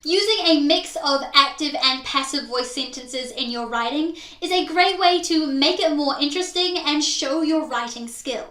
Using a mix of active and passive voice sentences in your writing is a great way to make it more interesting and show your writing skill.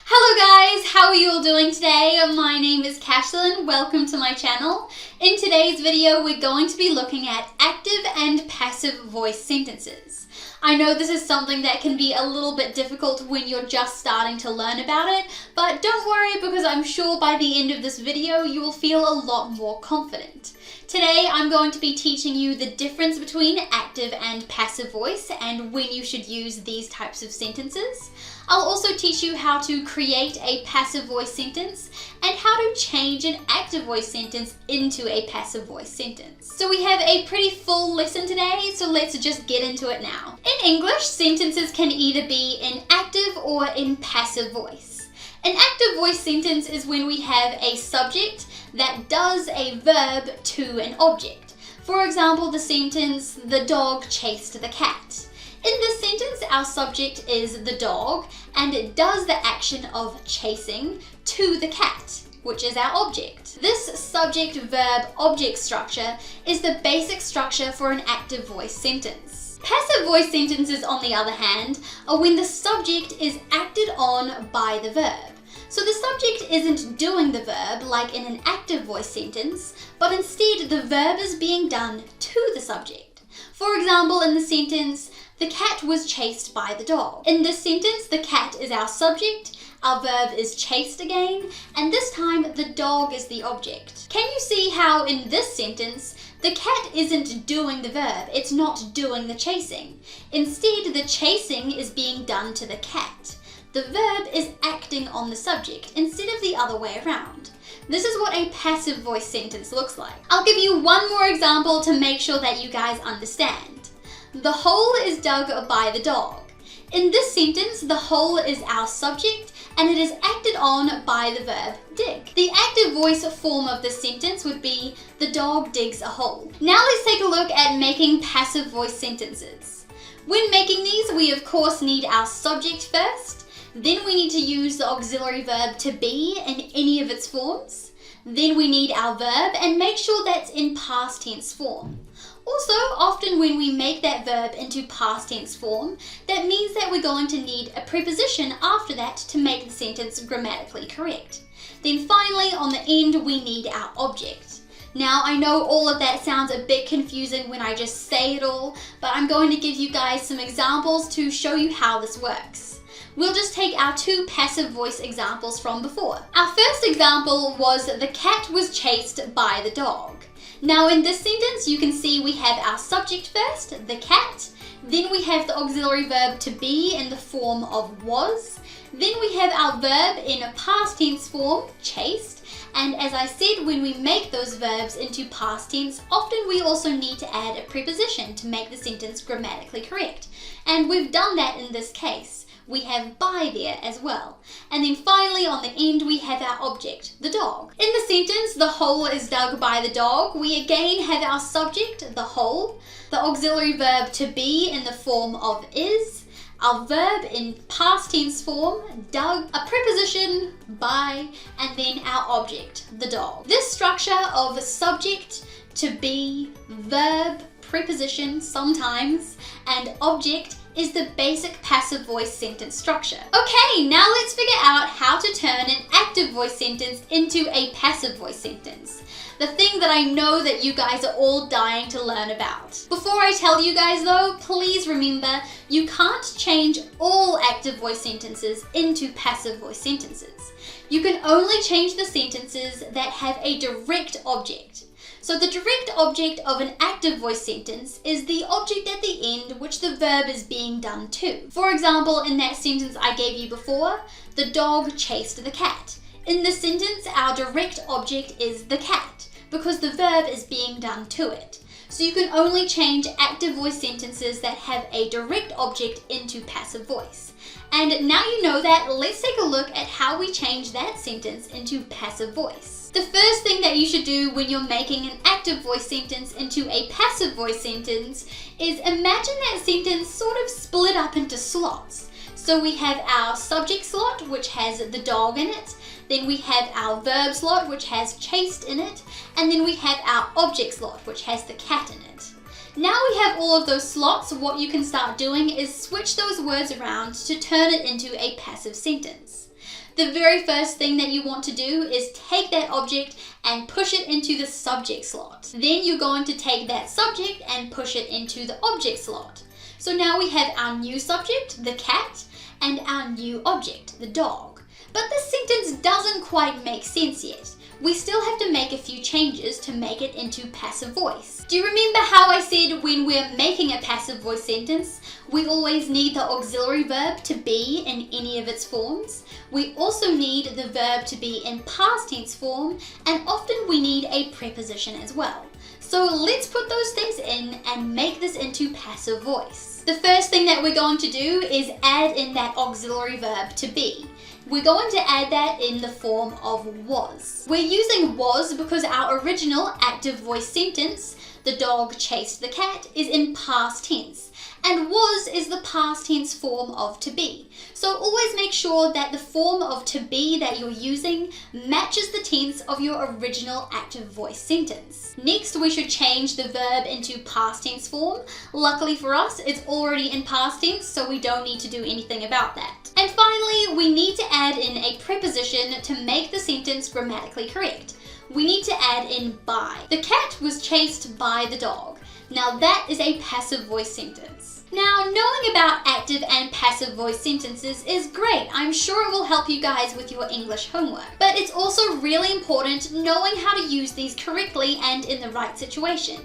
Hello guys, how are you all doing today? My name is Cashlyn, welcome to my channel. In today's video we're going to be looking at active and passive voice sentences. I know this is something that can be a little bit difficult when you're just starting to learn about it, but don't worry because I'm sure by the end of this video you will feel a lot more confident. Today I'm going to be teaching you the difference between active and passive voice and when you should use these types of sentences. I'll also teach you how to create a passive voice sentence and how to change an active voice sentence into a passive voice sentence. So we have a pretty full lesson today, so let's just get into it now. In English, sentences can either be in active or in passive voice. An active voice sentence is when we have a subject that does a verb to an object. For example, the sentence, "The dog chased the cat." In this sentence, our subject is the dog, and it does the action of chasing to the cat, which is our object. This subject-verb-object structure is the basic structure for an active voice sentence. Passive voice sentences, on the other hand, are when the subject is acted on by the verb. So the subject isn't doing the verb like in an active voice sentence, but instead the verb is being done to the subject. For example, in the sentence, "The cat was chased by the dog." In this sentence, the cat is our subject, our verb is chased again, and this time the dog is the object. Can you see how in this sentence, the cat isn't doing the verb, it's not doing the chasing. Instead, the chasing is being done to the cat. The verb is acting on the subject instead of the other way around. This is what a passive voice sentence looks like. I'll give you one more example to make sure that you guys understand. "The hole is dug by the dog." In this sentence, the hole is our subject and it is acted on by the verb dig. The active voice form of this sentence would be "The dog digs a hole." Now let's take a look at making passive voice sentences. When making these, we of course need our subject first. Then we need to use the auxiliary verb to be in any of its forms. Then we need our verb and make sure that's in past tense form. Also, often when we make that verb into past tense form, that means that we're going to need a preposition after that to make the sentence grammatically correct. Then finally, on the end, we need our object. Now, I know all of that sounds a bit confusing when I just say it all, but I'm going to give you guys some examples to show you how this works. We'll just take our two passive voice examples from before. Our first example was "The cat was chased by the dog." Now in this sentence, you can see we have our subject first, the cat, then we have the auxiliary verb to be in the form of was, then we have our verb in a past tense form, chased, and as I said, when we make those verbs into past tense, often we also need to add a preposition to make the sentence grammatically correct. And we've done that in this case. We have by there as well. And then finally on the end we have our object, the dog. In the sentence, "The hole is dug by the dog," we again have our subject, the hole, the auxiliary verb to be in the form of is, our verb in past tense form, dug, a preposition, by, and then our object, the dog. This structure of subject, to be, verb, preposition sometimes, and object is the basic passive voice sentence structure. Okay, now let's figure out how to turn an active voice sentence into a passive voice sentence. The thing that I know that you guys are all dying to learn about. Before I tell you guys though, please remember you can't change all active voice sentences into passive voice sentences. You can only change the sentences that have a direct object. So the direct object of an active voice sentence is the object at the end which the verb is being done to. For example, in that sentence I gave you before, "The dog chased the cat." In this sentence, our direct object is the cat because the verb is being done to it. So you can only change active voice sentences that have a direct object into passive voice. And now you know that, let's take a look at how we change that sentence into passive voice. The first thing that you should do when you're making an active voice sentence into a passive voice sentence is imagine that sentence sort of split up into slots. So we have our subject slot, which has the dog in it. then we have our verb slot, which has chased in it, and then we have our object slot, which has the cat in it. Now we have all of those slots, what you can start doing is switch those words around to turn it into a passive sentence. The very first thing that you want to do is take that object and push it into the subject slot. Then you're going to take that subject and push it into the object slot. So now we have our new subject, the cat, and our new object, the dog. But this sentence doesn't quite make sense yet. We still have to make a few changes to make it into passive voice. Do you remember how I said when we're making a passive voice sentence, we always need the auxiliary verb to be in any of its forms? We also need the verb to be in past tense form, and often we need a preposition as well. So let's put those things in and make this into passive voice. The first thing that we're going to do is add in that auxiliary verb to be. We're going to add that in the form of was. We're using was because our original active voice sentence, the dog chased the cat, is in past tense, and was is the past tense form of to be. So always make sure that the form of to be that you're using matches the tense of your original active voice sentence. Next, we should change the verb into past tense form. Luckily for us, it's already in past tense, so we don't need to do anything about that. And finally, we need to add in a preposition to make the sentence grammatically correct. We need to add in by. The cat was chased by the dog. Now that is a passive voice sentence. Now, knowing about active and passive voice sentences is great. I'm sure it will help you guys with your English homework. But it's also really important knowing how to use these correctly and in the right situation.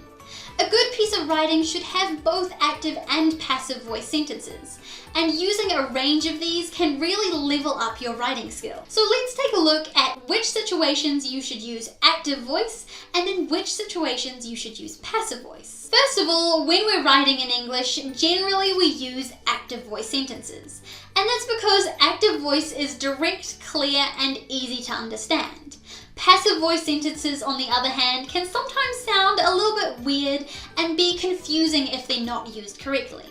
A good piece of writing should have both active and passive voice sentences, and using a range of these can really level up your writing skill. So let's take a look at which situations you should use active voice and in which situations you should use passive voice. First of all, when we're writing in English, generally we use active voice sentences, and that's because active voice is direct, clear, and easy to understand. Passive voice sentences, on the other hand, can sometimes sound a little bit weird and be confusing if they're not used correctly.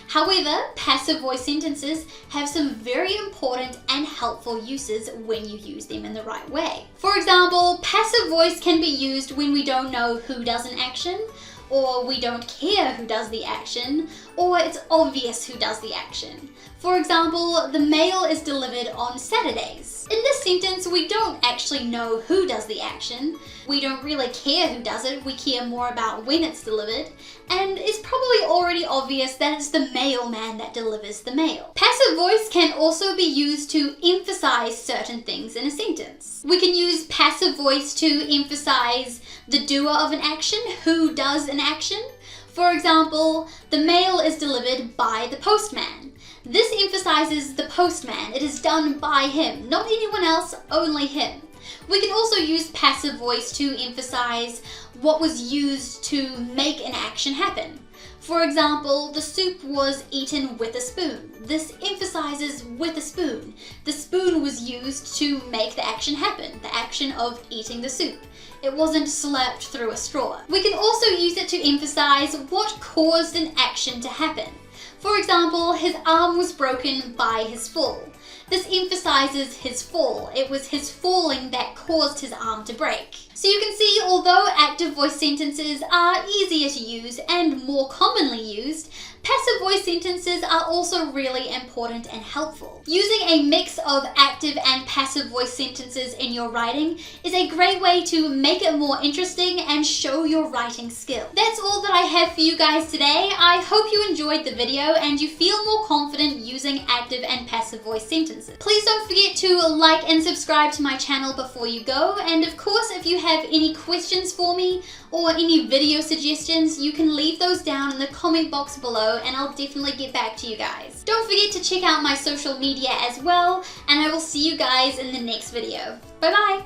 However, passive voice sentences have some very important and helpful uses when you use them in the right way. For example, passive voice can be used when we don't know who does an action, or we don't care who does the action, or it's obvious who does the action. For example, the mail is delivered on Saturdays. In this sentence, we don't actually know who does the action. We don't really care who does it, we care more about when it's delivered, and it's probably already obvious that it's the mailman that delivers the mail. Passive voice can also be used to emphasize certain things in a sentence. We can use passive voice to emphasize the doer of an action, who does an action. For example, the mail is delivered by the postman. This emphasizes the postman. It is done by him, not anyone else, only him. We can also use passive voice to emphasize what was used to make an action happen. For example, the soup was eaten with a spoon. This emphasizes with a spoon. The spoon was used to make the action happen, the action of eating the soup. It wasn't slurped through a straw. We can also use it to emphasize what caused an action to happen. For example, his arm was broken by his fall. This emphasizes his fall. It was his falling that caused his arm to break. So you can see, although active voice sentences are easier to use and more commonly used, passive voice sentences are also really important and helpful. Using a mix of active and passive voice sentences in your writing is a great way to make it more interesting and show your writing skill. That's all that I have for you guys today. I hope you enjoyed the video and you feel more confident using active and passive voice sentences. Please don't forget to like and subscribe to my channel before you go, and of course if you have any questions for me or any video suggestions, you can leave those down in the comment box below and I'll definitely get back to you guys. Don't forget to check out my social media as well, and I will see you guys in the next video. Bye bye!